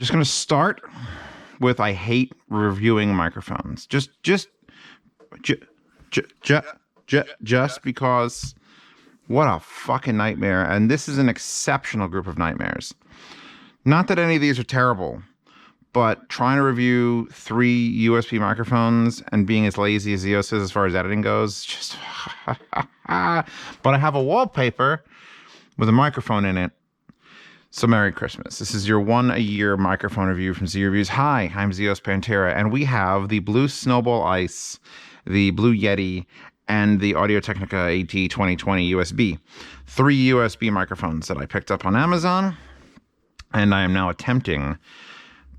Just going to start with I hate reviewing microphones. Just because what a fucking nightmare. And this is an exceptional group of nightmares. Not that any of these are terrible, but trying to review 3 USB microphones and being as lazy as Zeos is as far as editing goes, just but I have a wallpaper with a microphone in it. So Merry Christmas. This is your 1-a-year microphone review from Z Reviews. Hi, I'm Zeospantera, and we have the blue Snowball Ice, the blue Yeti, and the Audio-Technica AT2020 USB. 3 USB microphones that I picked up on Amazon, and I am now attempting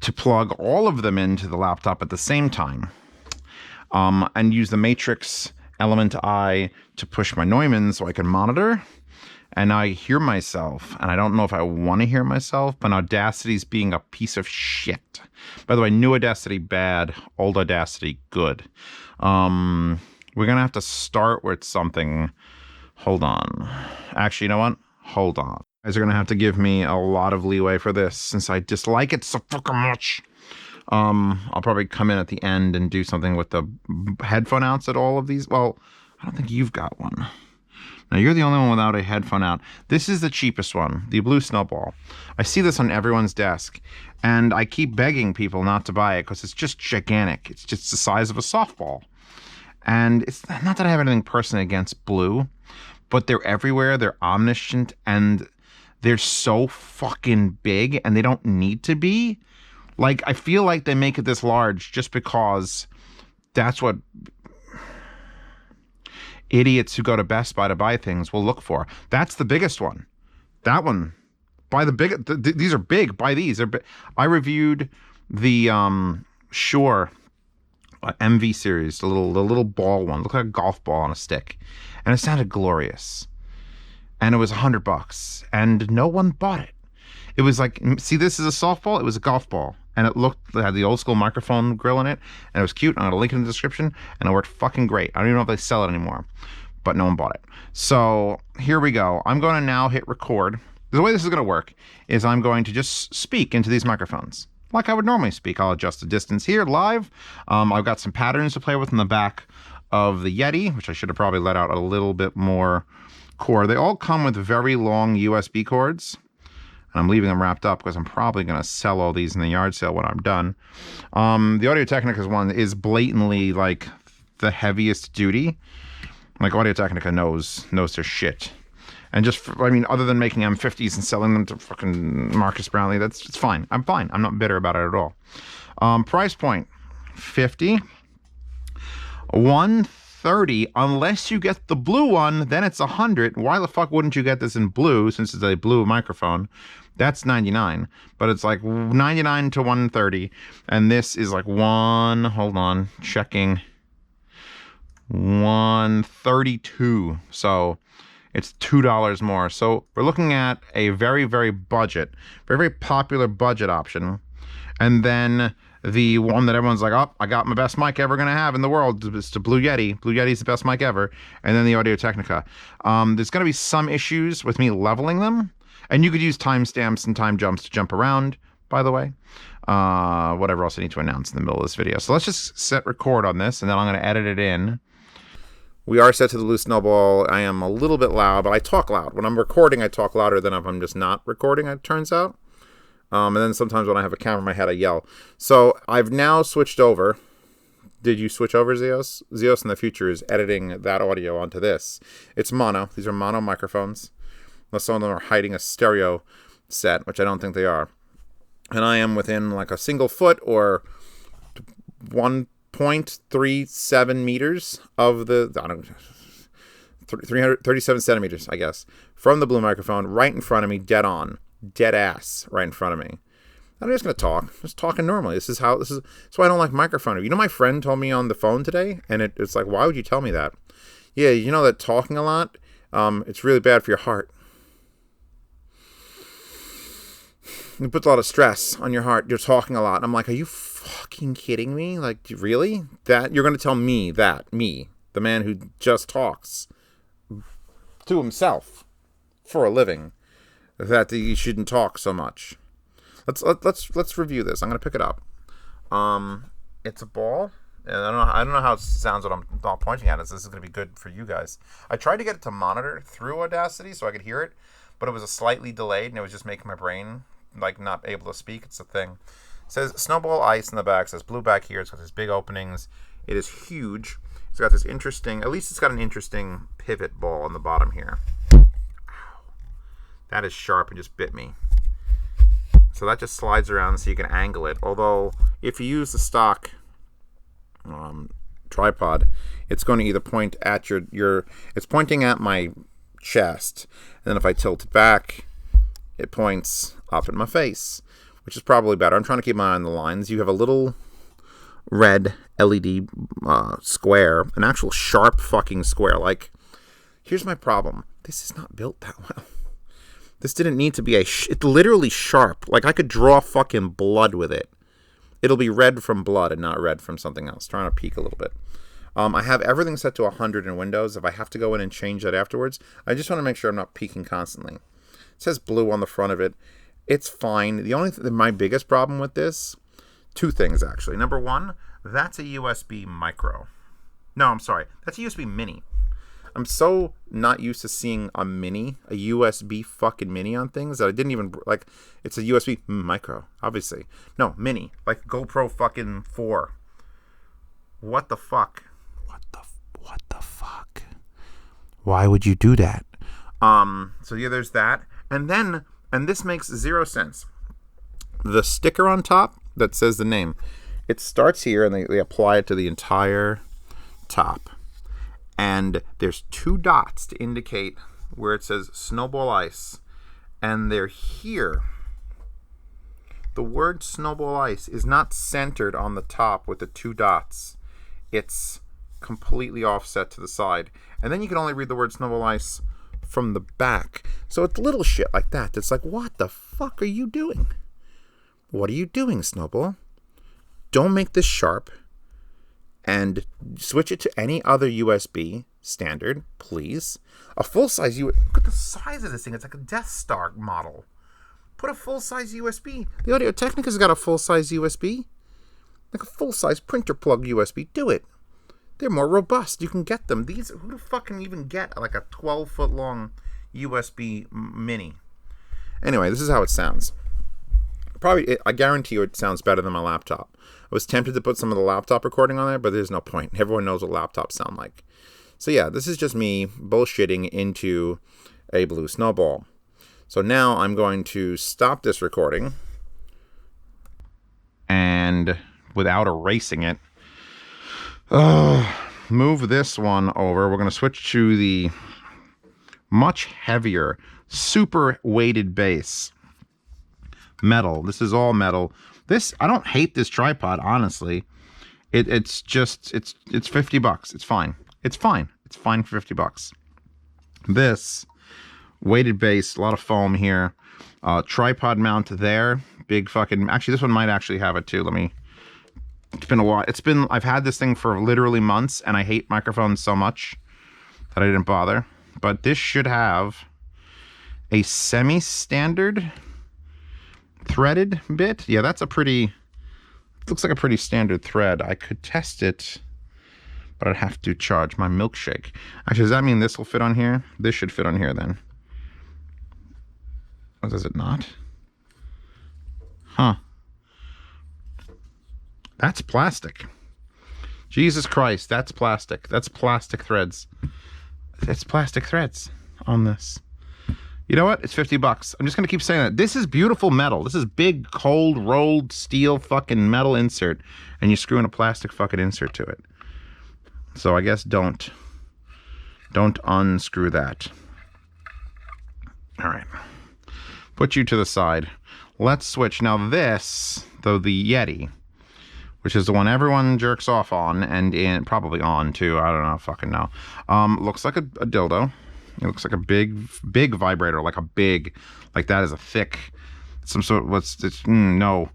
to plug all of them into the laptop at the same time, and use the Matrix Element I to push my Neumann so I can monitor. And I hear myself, and I don't know if I want to hear myself, but Audacity's being a piece of shit. By the way, new Audacity, bad. Old Audacity, good. We're going to have to start with something. Hold on. Actually, you know what? Hold on. You guys are going to have to give me a lot of leeway for this, since I dislike it so fucking much. I'll probably come in at the end and do something with the headphone outs at all of these. Well, I don't think you've got one. Now, you're the only one without a headphone out. This is the cheapest one, the blue Snowball. I see this on everyone's desk, and I keep begging people not to buy it because it's just gigantic. It's just the size of a softball. And it's not that I have anything personally against blue, but they're everywhere, they're omniscient, and they're so fucking big, and they don't need to be. Like, I feel like they make it this large just because that's what idiots who go to Best Buy to buy things will look for. That's the biggest one. That one. Buy the big. These are big. Buy these. They're big. I reviewed the Shure MV series, the little ball one. It looked like a golf ball on a stick, and it sounded glorious. And it was $100, and no one bought it. It was like, see, this is a softball. It was a golf ball. And it had the old school microphone grill in it, and it was cute. I'm going to link it in the description, and it worked fucking great. I don't even know if they sell it anymore, but no one bought it. So here we go. I'm going to now hit record. The way this is going to work is I'm going to just speak into these microphones like I would normally speak. I'll adjust the distance here live. I've got some patterns to play with in the back of the Yeti, which I should have probably let out a little bit more cord. They all come with very long USB cords. And I'm leaving them wrapped up because I'm probably going to sell all these in the yard sale when I'm done. The Audio-Technica one is blatantly like the heaviest duty. Like Audio-Technica knows their shit. And just, other than making M50s and selling them to fucking Marcus Brownlee, it's fine. I'm fine. I'm not bitter about it at all. Price point, $50. $130, unless you get the blue one, then it's $100. Why the fuck wouldn't you get this in blue, since it's a blue microphone? That's $99, but it's like $99 to $130, and this is like hold on, checking, $132, so it's $2 more. So we're looking at a very, very very popular budget option, and then the one that everyone's like, oh, I got my best mic ever gonna have in the world. It's the Blue Yeti. Blue Yeti's the best mic ever. And then the Audio-Technica. There's gonna be some issues with me leveling them. And you could use timestamps and time jumps to jump around, by the way. Whatever else I need to announce in the middle of this video. So let's just set record on this, and then I'm gonna edit it in. We are set to the blue Snowball. I am a little bit loud, but I talk loud. When I'm recording, I talk louder than if I'm just not recording, it turns out. And then sometimes when I have a camera in my head, I yell. So I've now switched over. Did you switch over, Zeos? Zeos in the future is editing that audio onto this. It's mono. These are mono microphones. Unless some of them are hiding a stereo set, which I don't think they are. And I am within like a single foot or 1.37 meters of the, 337 centimeters, I guess, from the blue microphone, right in front of me, dead on. Dead ass right in front of me. I'm just gonna talk. Just talking normally. That's why I don't like microphone. You know, my friend told me on the phone today, and it's like, why would you tell me that? Yeah, you know that talking a lot, it's really bad for your heart. It puts a lot of stress on your heart. You're talking a lot. And I'm like, are you fucking kidding me? Like, really? That you're gonna tell me that, me, the man who just talks to himself for a living, that you shouldn't talk so much. Let's review this. I'm gonna pick it up. It's a ball, and I don't know how it sounds when I'm not pointing at it. So this is gonna be good for you guys. I tried to get it to monitor through Audacity so I could hear it, but it was a slightly delayed, and it was just making my brain like not able to speak. It's a thing. It says Snowball Ice in the back. It says blue back here. It's got these big openings. It is huge. It's got this interesting, at least it's got an interesting pivot ball on the bottom here. Ow. That is sharp and just bit me. So that just slides around so you can angle it. Although, if you use the stock tripod, it's going to either point at it's pointing at my chest. And then if I tilt it back, it points up at my face, which is probably better. I'm trying to keep my eye on the lines. You have a little red LED square, an actual sharp fucking square. Like, here's my problem. This is not built that well. This didn't need to be it's literally sharp. Like, I could draw fucking blood with it. It'll be red from blood and not red from something else. Trying to peek a little bit. I have everything set to 100 in Windows. If I have to go in and change that afterwards, I just want to make sure I'm not peeking constantly. It says blue on the front of it. It's fine. The only my biggest problem with this, two things actually. Number one, that's a USB micro. No, I'm sorry. That's a USB mini. I'm so not used to seeing a USB fucking mini on things that I didn't even, like, it's a USB micro, obviously. No, mini. Like GoPro fucking 4. What the fuck? What the fuck? Why would you do that? So yeah, there's that. And this makes 0 sense. The sticker on top that says the name, it starts here and they apply it to the entire top. And there's 2 dots to indicate where it says Snowball Ice. And they're here. The word Snowball Ice is not centered on the top with the 2 dots. It's completely offset to the side. And then you can only read the word Snowball Ice from the back. So it's little shit like that. It's like, what the fuck are you doing? What are you doing, Snowball? Don't make this sharp. And switch it to any other USB standard, please. A full-size USB. Look at the size of this thing. It's like a Death Star model. Put a full-size USB. The Audio-Technica's got a full-size USB. Like a full-size printer plug USB. Do it. They're more robust. You can get them. Who the fuck can even get like a 12-foot long USB mini? Anyway, this is how it sounds. I guarantee you it sounds better than my laptop. I was tempted to put some of the laptop recording on there, but there's no point. Everyone knows what laptops sound like. So yeah, this is just me bullshitting into a blue snowball. So now I'm going to stop this recording. And without erasing it, move this one over. We're going to switch to the much heavier, super weighted bass. Metal. This is all metal. I don't hate this tripod, honestly. It's $50. It's fine. It's fine. It's fine for $50. This weighted base, a lot of foam here. Tripod mount there. Big fucking. Actually, this one might actually have it too. It's been a while. I've had this thing for literally months, and I hate microphones so much that I didn't bother. But this should have a semi-standard threaded bit. Yeah, that's looks like a pretty standard thread. I could test it, but I'd have to charge my milkshake. Actually, does that mean this will fit on here? This should fit on here then. Or does it not? Huh. That's plastic. Jesus Christ, that's plastic. That's plastic threads. It's plastic threads on this. You know what? It's $50. I'm just going to keep saying that. This is beautiful metal. This is big, cold, rolled steel fucking metal insert. And you screw in a plastic fucking insert to it. So I guess don't unscrew that. All right. Put you to the side. Let's switch. Now this, though, the Yeti, which is the one everyone jerks off on, and probably on too. I don't know. Fucking know. Looks like a dildo. It looks like a big vibrator, like that is a thick, some sort of, no.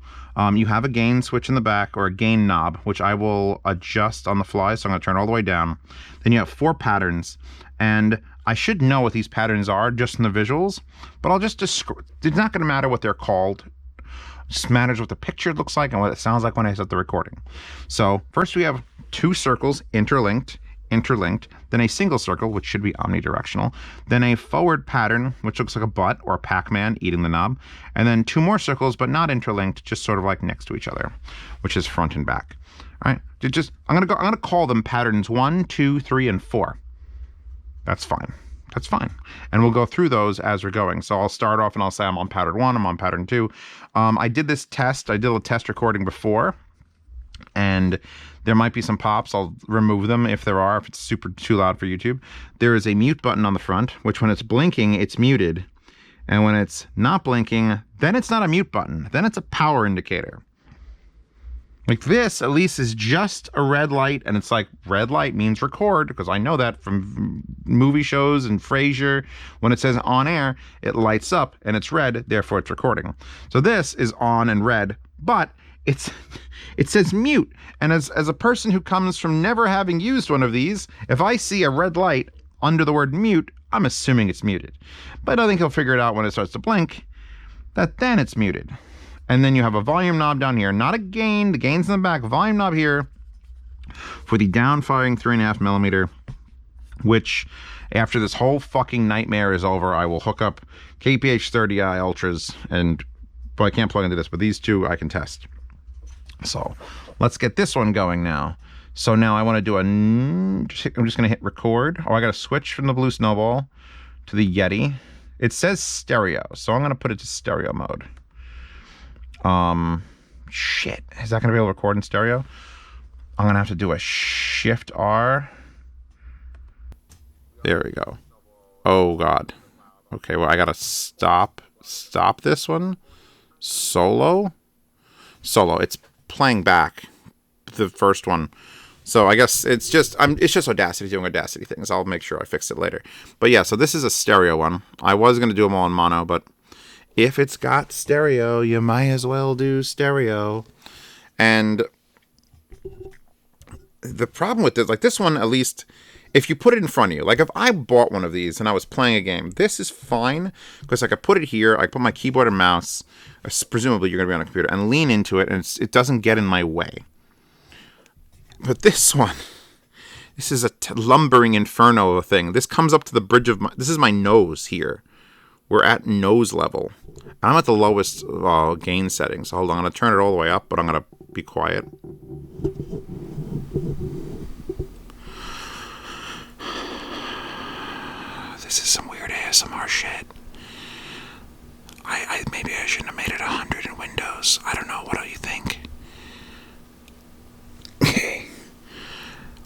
You have a gain switch in the back, or a gain knob, which I will adjust on the fly, so I'm going to turn it all the way down. Then you have 4 patterns, and I should know what these patterns are just in the visuals, but I'll just describe. It's not going to matter what they're called. Just matters what the picture looks like and what it sounds like when I set the recording. So first we have two circles interlinked, then a single circle, which should be omnidirectional, then a forward pattern, which looks like a butt or a Pac-Man eating the knob, and then two more circles, but not interlinked, just sort of like next to each other, which is front and back. All right, I'm gonna call them patterns 1, 2, 3, and 4. That's fine. That's fine. And we'll go through those as we're going. So I'll start off and I'll say I'm on pattern 1, I'm on pattern 2. I did this test. I did a test recording before, and there might be some pops. I'll remove them if there are, if it's super too loud for YouTube. There is a mute button on the front, which when it's blinking, it's muted. And when it's not blinking, then it's not a mute button. Then it's a power indicator. Like this, at least, is just a red light, and it's like red light means record, because I know that from movie shows and Frasier. When it says on air, it lights up and it's red, therefore it's recording. So this is on and red, but it says mute. And as a person who comes from never having used one of these, if I see a red light under the word mute, I'm assuming it's muted. But I think he'll figure it out when it starts to blink, that then it's muted. And then you have a volume knob down here, not a gain. The gain's in the back. Volume knob here for the down-firing 3.5 millimeter, which after this whole fucking nightmare is over, I will hook up KPH 30i Ultras, and well, I can't plug into this, but these two I can test. So let's get this one going now. So now I want to do I'm just going to hit record. Oh, I got to switch from the blue Snowball to the Yeti. It says stereo, so I'm going to put it to stereo mode. Shit. Is that going to be able to record in stereo? I'm going to have to do a Shift R. There we go. Oh, God. Okay, well, I got to stop this one. Solo. It's playing back the first one. So I guess it's just Audacity doing Audacity things. I'll make sure I fix it later. But yeah, so this is a stereo one. I was going to do them all in mono, but if it's got stereo, you might as well do stereo. And the problem with this, like this one, at least, if you put it in front of you, like if I bought one of these and I was playing a game, this is fine, because I could put it here, I could put my keyboard and mouse, presumably you're going to be on a computer, and lean into it, and it doesn't get in my way. But this one, this is a lumbering inferno of a thing. This comes up to the bridge of this is my nose here. We're at nose level. I'm at the lowest gain setting. So hold on, I'm going to turn it all the way up, but I'm going to be quiet. This is some weird ASMR shit. Maybe I shouldn't have made it 100 in Windows. I don't know. What do you think?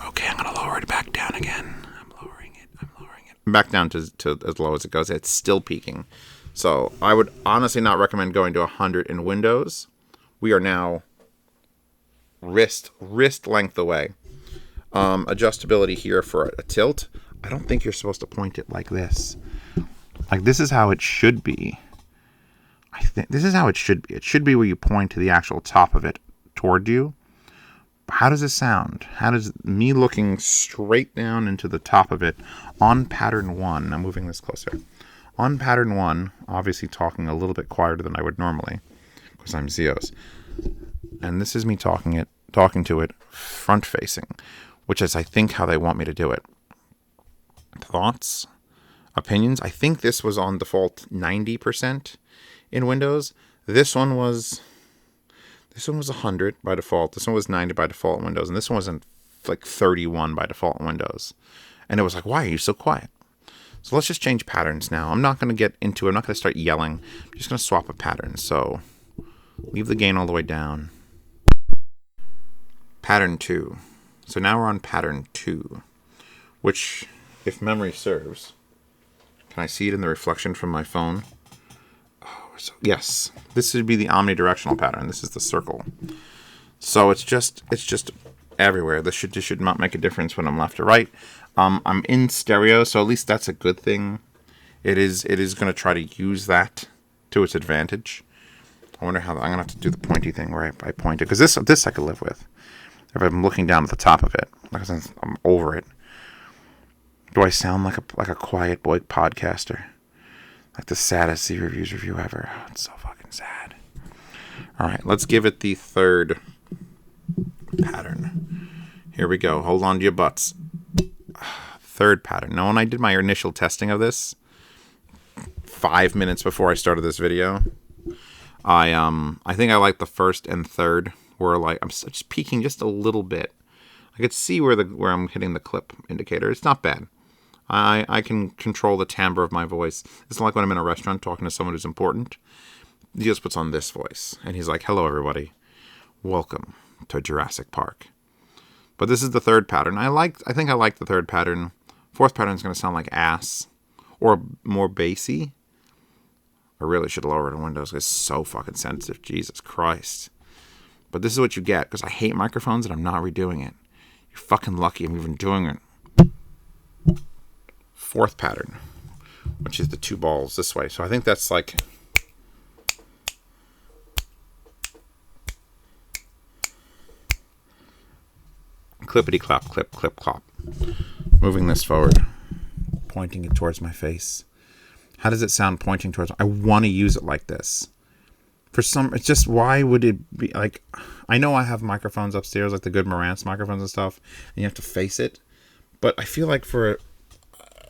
Okay, I'm going to lower it back down again. I'm lowering it. Back down to as low as it goes. It's still peaking. So I would honestly not recommend going to 100 in Windows. We are now wrist length away. Adjustability here for a tilt. I don't think you're supposed to point it like this. Like this is how it should be. I think this is how it should be. It should be where you point to the actual top of it toward you. How does it sound? How does me looking straight down into the top of it on pattern 1? I'm moving this closer. On pattern 1, obviously talking a little bit quieter than I would normally, because I'm Zeos. And this is me talking to it front facing, which is I think how they want me to do it. Thoughts? Opinions? I think this was on default 90% in Windows. This one was 100 by default. This one was 90 by default in Windows. And this one was in like 31 by default in Windows. And it was like, why are you so quiet? So let's just change patterns now. I'm not going to get into it. I'm not going to start yelling. I'm just going to swap a pattern. So leave the gain all the way down. Pattern 2. So now we're on pattern 2, which, if memory serves, can I see it in the reflection from my phone? So, yes, this would be the omnidirectional pattern. This is the circle. So it's just everywhere. This should not make a difference when I'm left or right. I'm in stereo, so at least that's a good thing. It is going to try to use that to its advantage. I wonder how I'm going to have to do the pointy thing where I point it, because this I could live with. If I'm looking down at the top of it, like I'm over it. Do I sound like a quiet boy podcaster? Like the saddest Z Reviews review ever. Oh, it's so fucking sad. All right, let's give it the third pattern. Here we go. Hold on to your butts. Third pattern. Now, when I did my initial testing of this, 5 minutes before I started this video, I think I liked the first and third. Where like I'm just peaking just a little bit. I could see where I'm hitting the clip indicator. It's not bad. I can control the timbre of my voice. It's not like when I'm in a restaurant talking to someone who's important. He just puts on this voice, and he's like, "Hello, everybody. Welcome to Jurassic Park." But this is the third pattern. I think I like the third pattern. Fourth pattern is going to sound like ass or more bassy. I really should lower it in Windows. It's so fucking sensitive. Jesus Christ. But this is what you get, because I hate microphones and I'm not redoing it. You're fucking lucky I'm even doing it. Fourth pattern, which is the two balls this way. So I think that's like... clippity clop, clip, clip, clop. Moving this forward, pointing it towards my face. How does it sound pointing towards? I want to use it like this. For some, it's just, why would it be like? I know I have microphones upstairs, like the good Marantz microphones and stuff, and you have to face it. But I feel like for a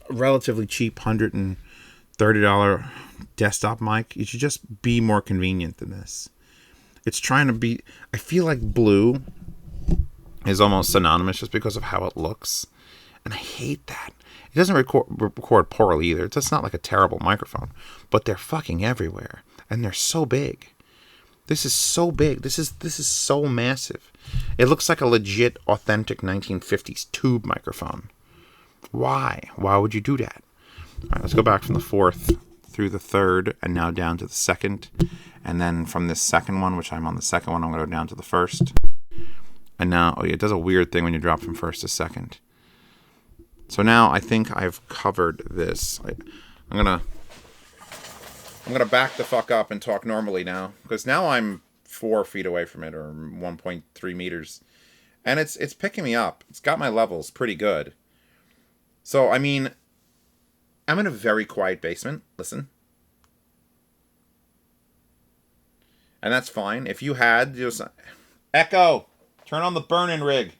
relatively cheap $130 desktop mic, it should just be more convenient than this. It's trying to be. I feel like blue is almost synonymous just because of how it looks, and I hate that. It doesn't record poorly either. It's just not like a terrible microphone, but they're fucking everywhere, and they're so big. This is so big. This is so massive. It looks like a legit, authentic 1950s tube microphone. Why? Why would you do that? All right, let's go back from the fourth through the third, and now down to the second, and then from this second one, which I'm on the second one, I'm going to go down to the first. And now, oh yeah, it does a weird thing when you drop from first to second. So now I think I've covered this. I'm gonna back the fuck up and talk normally now, because now I'm 4 feet away from it, or 1.3 meters, and it's picking me up. It's got my levels pretty good. So I mean, I'm in a very quiet basement. Listen, and that's fine. If you had just echo. Turn on the burn-in rig.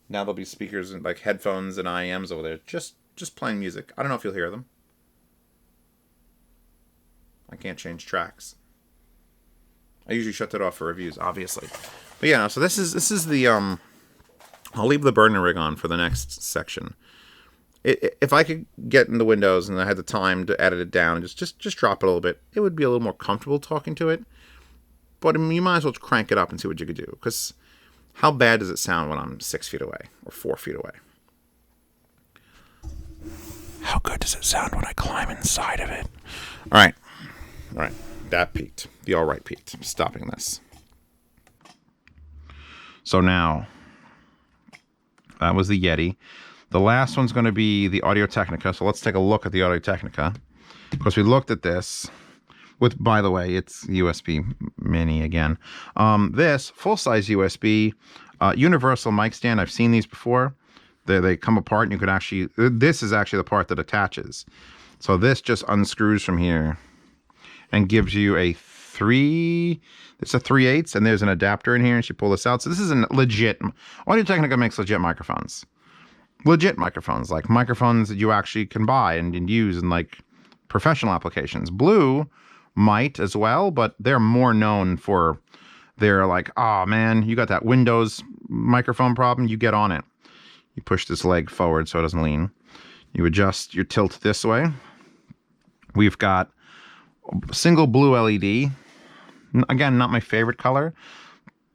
Now there'll be speakers and like headphones and IMs over there, just playing music. I don't know if you'll hear them. I can't change tracks. I usually shut that off for reviews, obviously. But yeah, so this is the I'll leave the burn-in rig on for the next section. If I could get into Windows and I had the time to edit it down and just drop it a little bit, it would be a little more comfortable talking to it. But I mean, you might as well crank it up and see what you could do. Because how bad does it sound when I'm 6 feet away or 4 feet away? How good does it sound when I climb inside of it? All right. That peaked. The all right peaked. I'm stopping this. So now, that was the Yeti. The last one's going to be the Audio-Technica. So let's take a look at the Audio-Technica. Because we looked at this with, by the way, it's USB mini again. This full-size USB universal mic stand. I've seen these before. They come apart and you could actually, this is actually the part that attaches. So this just unscrews from here and gives you a 3/8, and there's an adapter in here, and you pull this out. So this is a legit, Audio-Technica makes legit microphones. Legit microphones, like microphones that you actually can buy and use in like professional applications. Blue might as well, but they're more known for their like, oh man, you got that Windows microphone problem, you get on it. You push this leg forward so it doesn't lean. You adjust your tilt this way. We've got a single blue LED. Again, not my favorite color,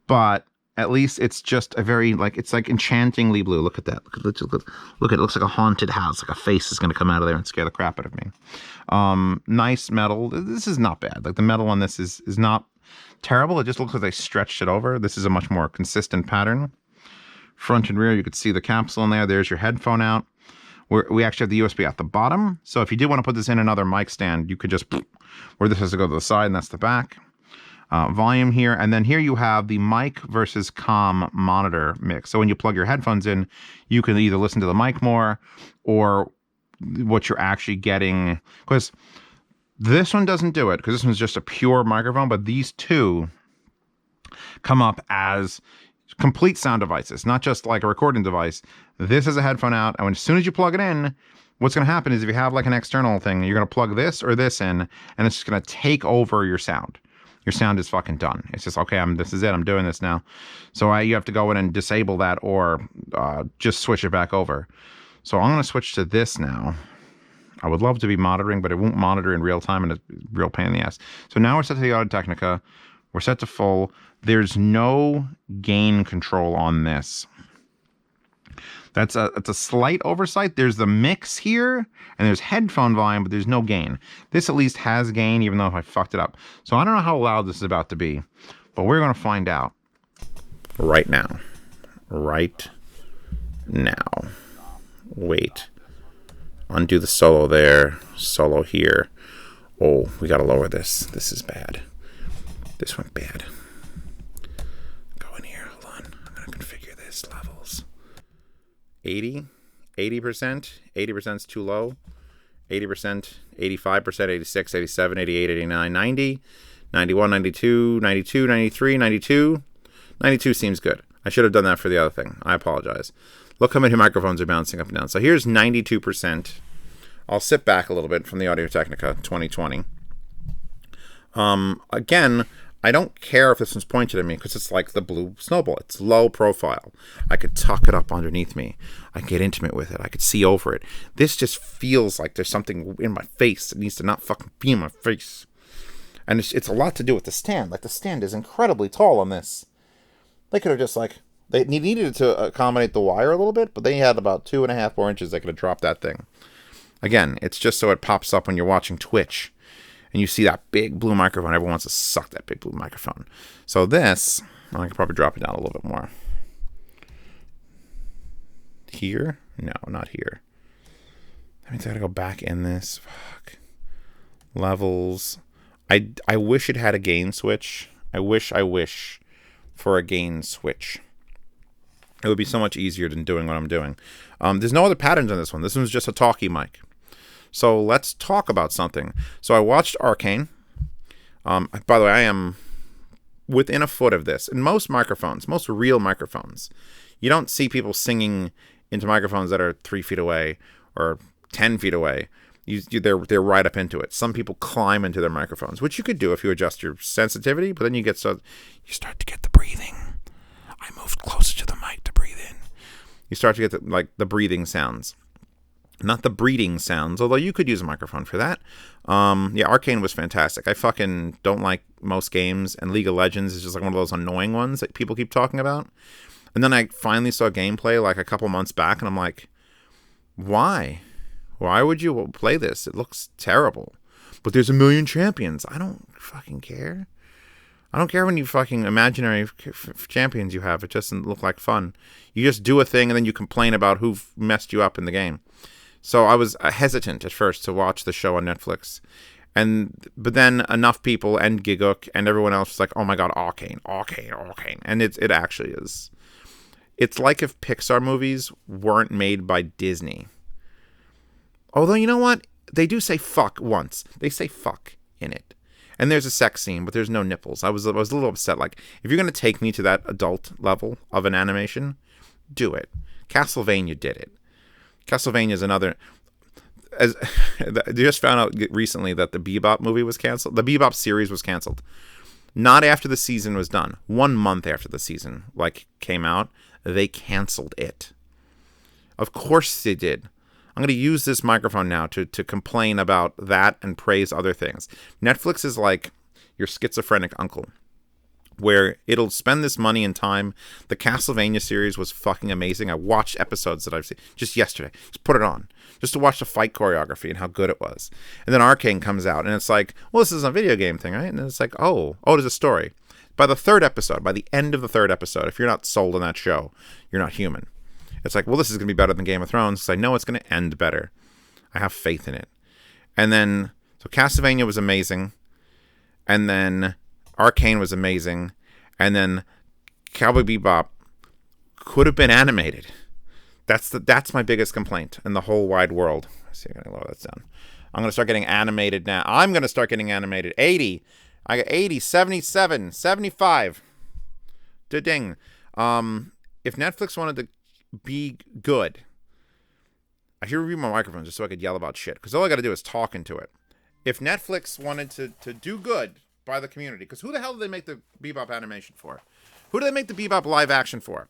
but at least it's just a very, like, it's like enchantingly blue. Look at that. Look, it looks like a haunted house. Like a face is going to come out of there and scare the crap out of me. Nice metal. This is not bad. Like the metal on this is not terrible. It just looks like they stretched it over. This is a much more consistent pattern. Front and rear, you could see the capsule in there. There's your headphone out. We actually have the USB at the bottom. So if you did want to put this in another mic stand, you could just, where this has to go to the side, and that's the back. Volume here, and then here you have the mic versus comm monitor mix. So when you plug your headphones in, you can either listen to the mic more or what you're actually getting. Because This one doesn't do it because this one's just a pure microphone, but these two come up as complete sound devices, not just like a recording device. This is a headphone out, and as soon as you plug it in, what's going to happen is if you have like an external thing, you're going to plug this or this in, and it's just going to take over your sound. Your sound is fucking done. It's just, okay, this is it. I'm doing this now. So you have to go in and disable that or just switch it back over. So I'm going to switch to this now. I would love to be monitoring, but it won't monitor in real time, and it's a real pain in the ass. So now we're set to the Audio-Technica. We're set to full. There's no gain control on this. It's a slight oversight. There's the mix here, and there's headphone volume, but there's no gain. This at least has gain, even though I fucked it up. So I don't know how loud this is about to be, but we're going to find out right now. Right now. Wait. Undo the solo there. Solo here. Oh, we got to lower this. This is bad. This went bad. Go in here. Hold on. I'm going to configure this. Levels. 80%. 80% is too low. 80%. 85%. 86. 87. 88. 89. 90. 91. 92. 92. 93. 92. 92 seems good. I should have done that for the other thing. I apologize. Look how many microphones are bouncing up and down. So here's 92%. I'll sit back a little bit from the Audio-Technica 2020. Again, I don't care if this one's pointed at me because it's like the blue Snowball. It's low profile. I could tuck it up underneath me. I could get intimate with it. I could see over it. This just feels like there's something in my face that needs to not fucking be in my face. And it's a lot to do with the stand. Like, the stand is incredibly tall on this. They could have just like... They needed to accommodate the wire a little bit, but they had about 2.5 more inches they could have dropped that thing. Again, it's just so it pops up when you're watching Twitch. And you see that big blue microphone. Everyone wants to suck that big blue microphone. So this, I could probably drop it down a little bit more. Here? No, not here. That means I gotta go back in this. Fuck. Levels. I wish it had a gain switch. I wish for a gain switch. It would be so much easier than doing what I'm doing. There's no other patterns on this one. This one's just a talkie mic. So let's talk about something. So I watched Arcane. By the way, I am within a foot of this. In most microphones, most real microphones, you don't see people singing into microphones that are 3 feet away or 10 feet away. They're right up into it. Some people climb into their microphones, which you could do if you adjust your sensitivity, but then you start to get the breathing. I moved closer to the mic to breathe in. You start to get the breathing sounds. Not the breathing sounds, although you could use a microphone for that. Yeah, Arcane was fantastic. I fucking don't like most games, and League of Legends is just like one of those annoying ones that people keep talking about. And then I finally saw gameplay like a couple months back, and I'm like, why? Why would you play this? It looks terrible. But there's 1 million champions. I don't fucking care. I don't care when you fucking imaginary champions you have. It doesn't look like fun. You just do a thing and then you complain about who messed you up in the game. So I was hesitant at first to watch the show on Netflix. But then enough people and Giguk and everyone else was like, oh my god, Arcane. And it actually is. It's like if Pixar movies weren't made by Disney. Although, you know what? They do say fuck once. They say fuck in it. And there's a sex scene, but there's no nipples. I was a little upset. Like, if you're going to take me to that adult level of an animation, do it. Castlevania did it. Castlevania is another... I just found out recently that the Bebop movie was canceled. The Bebop series was canceled. Not after the season was done. 1 month after the season came out, they canceled it. Of course they did. I'm going to use this microphone now to complain about that and praise other things. Netflix is like your schizophrenic uncle, where it'll spend this money and time. The Castlevania series was fucking amazing. I watched episodes that I've seen just yesterday. Just put it on. Just to watch the fight choreography and how good it was. And then Arcane comes out, and it's like, well, this is a video game thing, right? And it's like, oh, there's a story. By the end of the third episode, if you're not sold on that show, you're not human. It's like, well, this is going to be better than Game of Thrones, because I know it's going to end better. I have faith in it. And then, so Castlevania was amazing. And then Arcane was amazing. And then Cowboy Bebop could have been animated. That's my biggest complaint in the whole wide world. Let's see if I can lower that I'm going to start getting animated now. I'm going to start getting animated. 80. I got 80, 77, 75. Da-ding. If Netflix wanted to be good, I should review my microphone just so I could yell about shit. Because all I got to do is talk into it. If Netflix wanted to do good by the community, because who the hell did they make the Bebop animation for? Who did they make the Bebop live action for?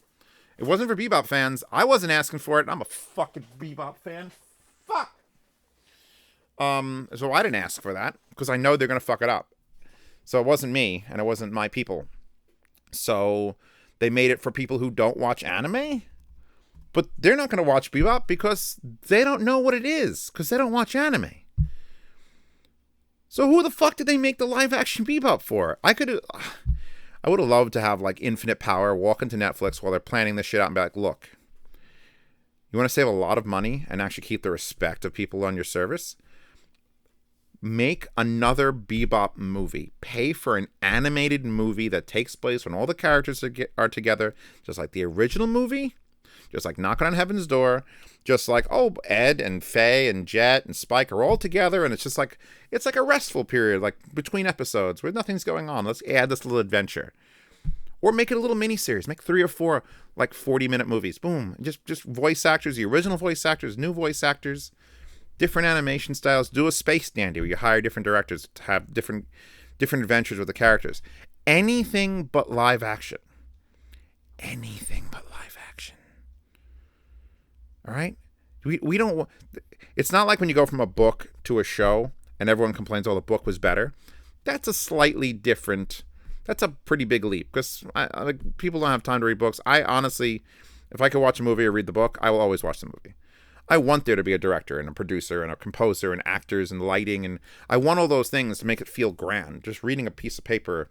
It wasn't for Bebop fans. I wasn't asking for it. I'm a fucking Bebop fan. Fuck. So I didn't ask for that because I know they're going to fuck it up. So it wasn't me and it wasn't my people. So they made it for people who don't watch anime, but they're not going to watch Bebop because they don't know what it is because they don't watch anime. So who the fuck did they make the live action Bebop for? I would have loved to have like infinite power, walk into Netflix while they're planning this shit out and be like, look, you want to save a lot of money and actually keep the respect of people on your service? Make another Bebop movie. Pay for an animated movie that takes place when all the characters are together, just like the original movie, just like Knocking on Heaven's Door, just like, oh, Ed and Faye and Jet and Spike are all together, and it's just like, it's like a restful period, like between episodes where nothing's going on. Let's add this little adventure. Or make it a little mini-series. Make 3 or 4, like, 40-minute movies. Boom. Just voice actors, the original voice actors, new voice actors, different animation styles. Do a Space Dandy where you hire different directors to have different adventures with the characters. Anything but live action. Anything but live action. All right? We don't... It's not like when you go from a book to a show and everyone complains, oh, the book was better. That's a slightly different... That's a pretty big leap because people don't have time to read books. I honestly, if I could watch a movie or read the book, I will always watch the movie. I want there to be a director and a producer and a composer and actors and lighting, and I want all those things to make it feel grand. Just reading a piece of paper,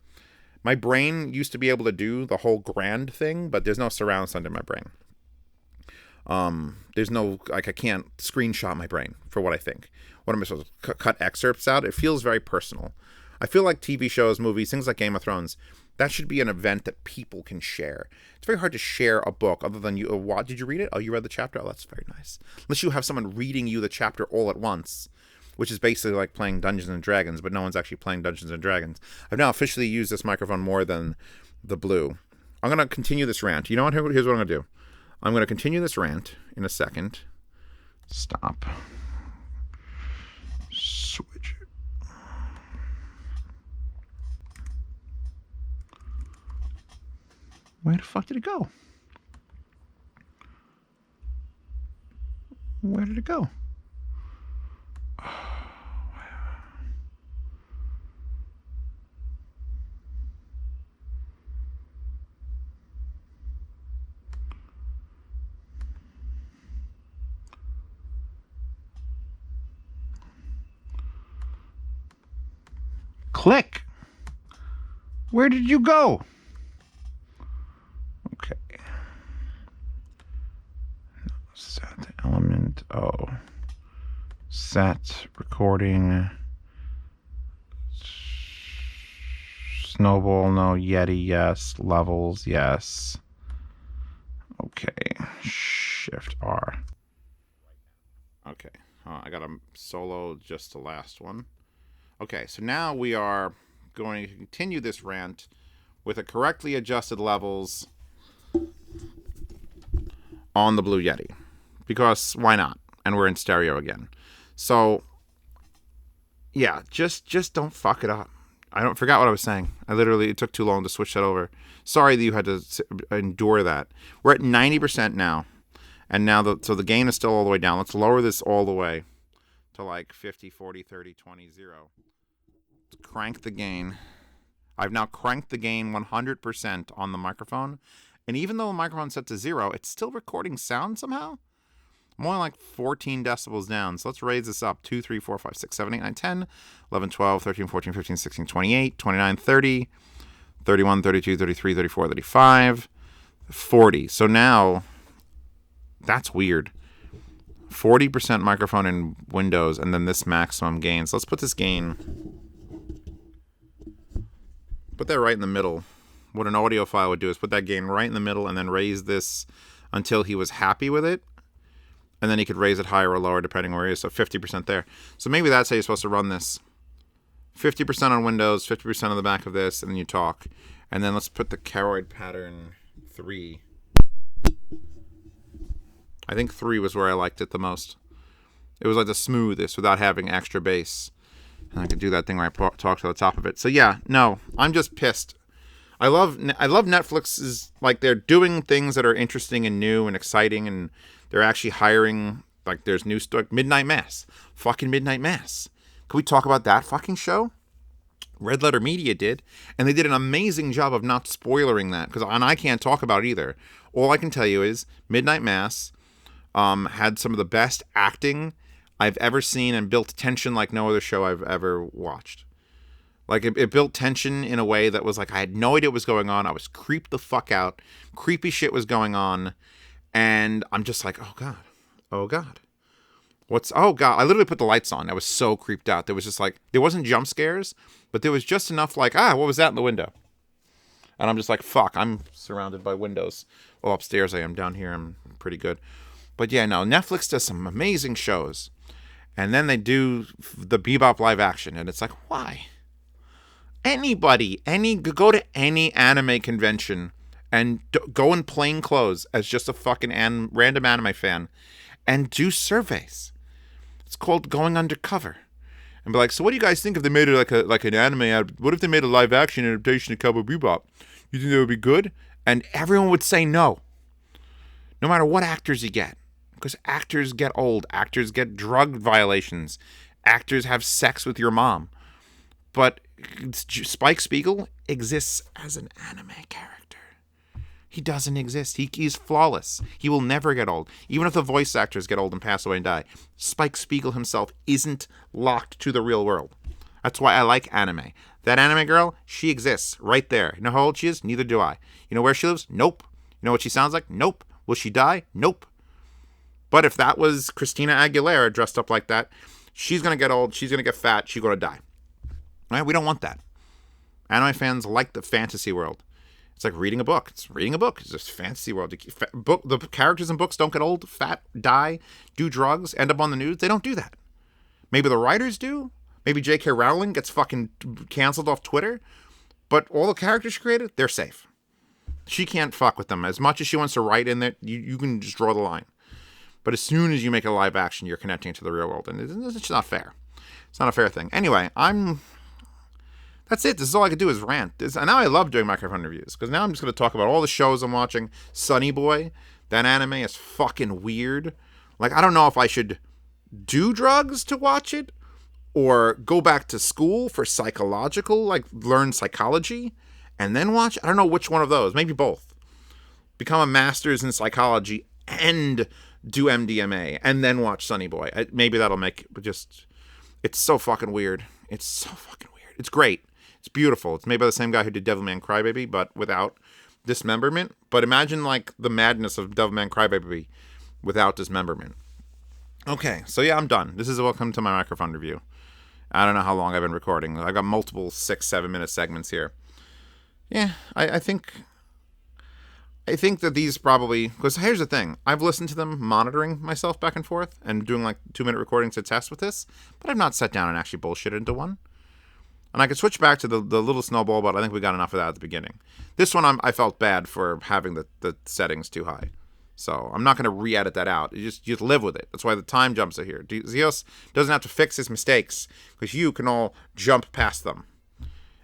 my brain used to be able to do the whole grand thing, but there's no surround sound in my brain. There's no, like, I can't screenshot my brain for what I think. What am I supposed to cut excerpts out? It feels very personal. I feel like TV shows, movies, things like Game of Thrones, that should be an event that people can share. It's very hard to share a book other than you. What did you read it? Oh, you read the chapter? Oh, that's very nice. Unless you have someone reading you the chapter all at once, which is basically like playing Dungeons and Dragons, but no one's actually playing Dungeons and Dragons. I've now officially used this microphone more than the blue. I'm going to continue this rant. You know what? Here's what I'm going to do. I'm going to continue this rant in a second. Stop. Switch. Where the fuck did it go? Where did it go? Click. Where did you go? Okay. Set element. Oh. Set recording. Snowball. No. Yeti. Yes. Levels. Yes. Okay. Shift R. Okay. I got a solo just the last one. Okay. So now we are going to continue this rant with a correctly adjusted levels on the Blue Yeti, because why not? And we're in stereo again. So yeah, just don't fuck it up. I forgot what I was saying. It took too long to switch that over. Sorry that you had to endure that. We're at 90% now, and now so the gain is still all the way down. Let's lower this all the way to like 50, 40, 30, 20, 0. Let's crank the gain. I've now cranked the gain 100% on the microphone. And even though the microphone's set to 0, it's still recording sound somehow. I'm only like 14 decibels down. So let's raise this up. 2, 3, 4, 5, 6, 7, 8, 9, 10, 11, 12, 13, 14, 15, 16, 28, 29, 30, 31, 32, 33, 34, 35, 40. So now, that's weird. 40% microphone in Windows, and then this maximum gain. So let's put this gain... Put that right in the middle. What an audiophile would do is put that gain right in the middle and then raise this until he was happy with it. And then he could raise it higher or lower depending where he is. So 50% there. So maybe that's how you're supposed to run this. 50% on Windows, 50% on the back of this, and then you talk. And then let's put the Caroid pattern 3. I think 3 was where I liked it the most. It was like the smoothest without having extra bass. And I could do that thing where I talk to the top of it. So yeah, no, I'm just pissed. I love Netflix's, like, they're doing things that are interesting and new and exciting, and they're actually hiring, like, there's new stuff. Midnight Mass. Fucking Midnight Mass. Can we talk about that fucking show? Red Letter Media did, and they did an amazing job of not spoilering that, and I can't talk about it either. All I can tell you is Midnight Mass had some of the best acting I've ever seen and built tension like no other show I've ever watched. Like, it built tension in a way that was like, I had no idea what was going on. I was creeped the fuck out. Creepy shit was going on. And I'm just like, oh God. Oh God. Oh God. I literally put the lights on. I was so creeped out. There was just like, there wasn't jump scares, but there was just enough like, what was that in the window? And I'm just like, fuck, I'm surrounded by windows. Well, upstairs I am. Down here I'm pretty good. But yeah, no, Netflix does some amazing shows. And then they do the Bebop live action. And it's like, why? Go to any anime convention and go in plain clothes as just a fucking random anime fan and do surveys. It's called going undercover. And be like, so what do you guys think if they made it like an anime? What if they made a live action adaptation of Cowboy Bebop? You think that would be good? And everyone would say no. No matter what actors you get. Because actors get old. Actors get drug violations. Actors have sex with your mom. But Spike Spiegel exists as an anime character. He doesn't exist. He's flawless. He will never get old. Even if the voice actors get old and pass away and die, Spike Spiegel himself isn't locked to the real world. That's why I like anime. That anime girl, she exists right there. You know how old she is? Neither do I. You know where she lives? Nope. You know what she sounds like? Nope. Will she die? Nope. But if that was Christina Aguilera dressed up like that, she's going to get old, she's going to get fat, she's going to die. Right? We don't want that. Anime fans like the fantasy world. It's like reading a book. It's reading a book. It's just fantasy world. The characters in books don't get old, fat, die, do drugs, end up on the news. They don't do that. Maybe the writers do. Maybe J.K. Rowling gets fucking canceled off Twitter. But all the characters she created, they're safe. She can't fuck with them. As much as she wants to write in there, you can just draw the line. But as soon as you make a live action, you're connecting to the real world. And it's not fair. It's not a fair thing. Anyway, that's it. This is all I could do is rant. And now I love doing microphone reviews. Because now I'm just going to talk about all the shows I'm watching. Sunny Boy. That anime is fucking weird. Like, I don't know if I should do drugs to watch it. Or go back to school for psychological, like learn psychology. And then watch. I don't know which one of those. Maybe both. Become a master's in psychology and do MDMA. And then watch Sunny Boy. Maybe that'll make it just... It's so fucking weird. It's so fucking weird. It's great. It's beautiful. It's made by the same guy who did Devilman Crybaby, but without dismemberment. But imagine, like, the madness of Devilman Crybaby without dismemberment. Okay, so yeah, I'm done. This is welcome to my microphone review. I don't know how long I've been recording. I've got multiple 6-7 minute segments here. Yeah, I think that these probably... Because here's the thing. I've listened to them monitoring myself back and forth and doing, like, 2-minute recordings to test with this, but I've not sat down and actually bullshitted into one. And I could switch back to the little Snowball, but I think we got enough of that at the beginning. This one, I felt bad for having the settings too high. So I'm not going to re-edit that out. You just live with it. That's why the time jumps are here. Zeos doesn't have to fix his mistakes because you can all jump past them.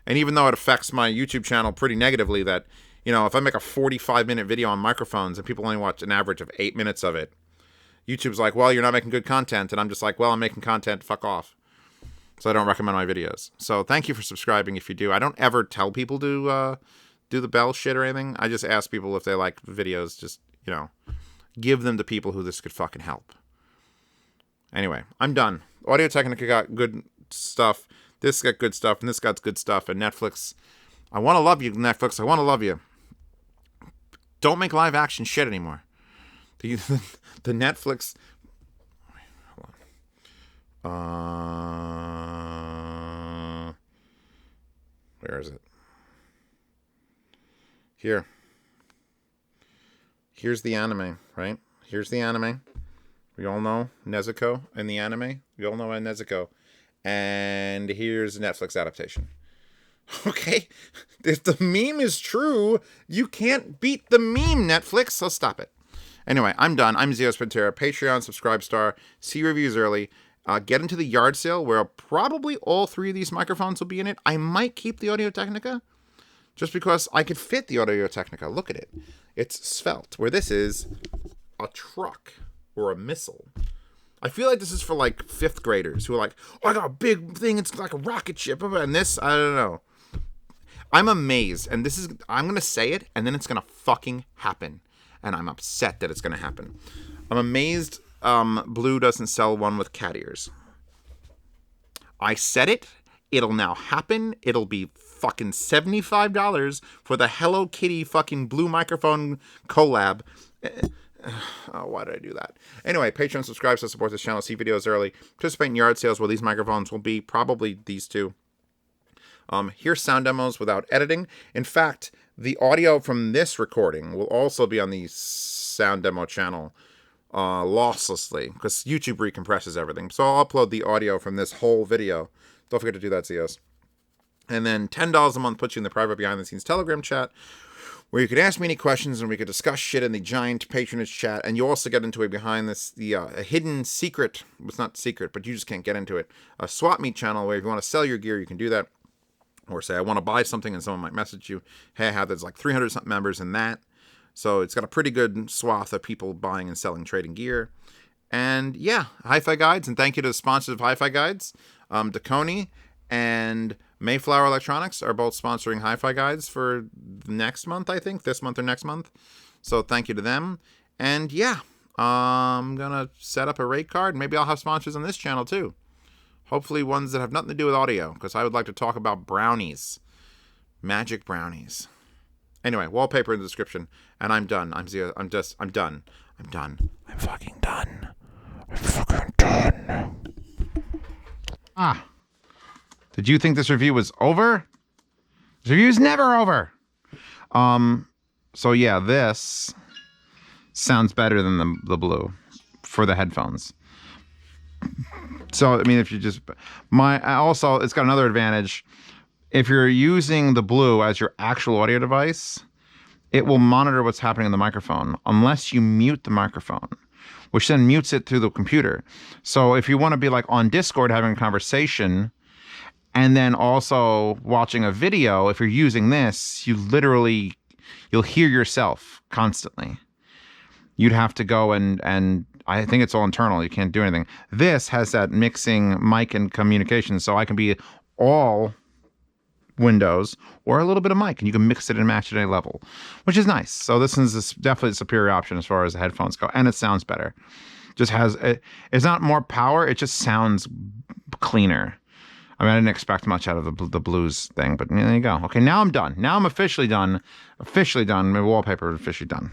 And even though it affects my YouTube channel pretty negatively that, you know, if I make a 45-minute video on microphones and people only watch an average of 8 minutes of it, YouTube's like, well, you're not making good content. And I'm just like, well, I'm making content. Fuck off. So I don't recommend my videos. So thank you for subscribing if you do. I don't ever tell people to do the bell shit or anything. I just ask people if they like videos. Just, you know, give them to people who this could fucking help. Anyway, I'm done. Audio-Technica got good stuff. This got good stuff. And this got good stuff. And Netflix, I want to love you, Netflix. I want to love you. Don't make live action shit anymore. The Netflix... Where is it? Here's the anime, right? Here's the anime. We all know Nezuko in the anime. We all know Nezuko. And here's a Netflix adaptation. Okay? If the meme is true, you can't beat the meme, Netflix, so stop it. Anyway, I'm done. I'm Zeospantera. Patreon, subscribe star. See reviews early. Get into the yard sale where probably all 3 of these microphones will be in it. I might keep the Audio-Technica just because I could fit the Audio-Technica. Look at it. It's svelte, where this is a truck or a missile. I feel like this is for like 5th graders who are like, oh, I got a big thing. It's like a rocket ship. And this, I don't know. I'm amazed. And this is, I'm going to say it and then it's going to fucking happen. And I'm upset that it's going to happen. I'm amazed Blue doesn't sell one with cat ears. I said it. It'll now happen. It'll be fucking $75 for the Hello Kitty fucking Blue microphone collab. Oh, why did I do that? Anyway, Patreon, subscribe to support this channel. See videos early. Participate in yard sales where these microphones will be. Probably these 2. Here's sound demos without editing. In fact, the audio from this recording will also be on the sound demo channel losslessly because YouTube recompresses everything. So I'll upload the audio from this whole video. Don't forget to do that, Zeos. And then $10 a month puts you in the private behind-the-scenes Telegram chat where you could ask me any questions and we could discuss shit in the giant patronage chat. And you also get into a hidden secret. It's not secret, but you just can't get into it. A swap meet channel where if you want to sell your gear, you can do that. Or say, I want to buy something and someone might message you. Hey, I have there's like 300 something members in that. So it's got a pretty good swath of people buying and selling trading gear. And yeah, Hi-Fi Guides. And thank you to the sponsors of Hi-Fi Guides. Dakoni and Mayflower Electronics are both sponsoring Hi-Fi Guides for next month, I think. This month or next month. So thank you to them. And yeah, I'm going to set up a rate card. Maybe I'll have sponsors on this channel too. Hopefully ones that have nothing to do with audio, because I would like to talk about brownies. Magic brownies. Anyway, wallpaper in the description. And I'm done. I'm done. I'm done. I'm fucking done. I'm fucking done. Ah. Did you think this review was over? This review's never over. So yeah, this sounds better than the Blue for the headphones. So, I mean, if you just... Also, it's got another advantage. If you're using the Blue as your actual audio device, it will monitor what's happening in the microphone unless you mute the microphone, which then mutes it through the computer. So if you want to be like on Discord having a conversation and then also watching a video, if you're using this, you'll hear yourself constantly. You'd have to go and I think it's all internal. You can't do anything. This has that mixing mic and communication, so I can be all Windows or a little bit of mic, and you can mix it and match at any level, which is nice. So this is definitely a superior option as far as the headphones go, and it sounds better. Just has it's not more power. It just sounds cleaner. I mean, I didn't expect much out of the Blues thing, but there you go. Okay, now I'm done. Now I'm officially done. My wallpaper is officially done.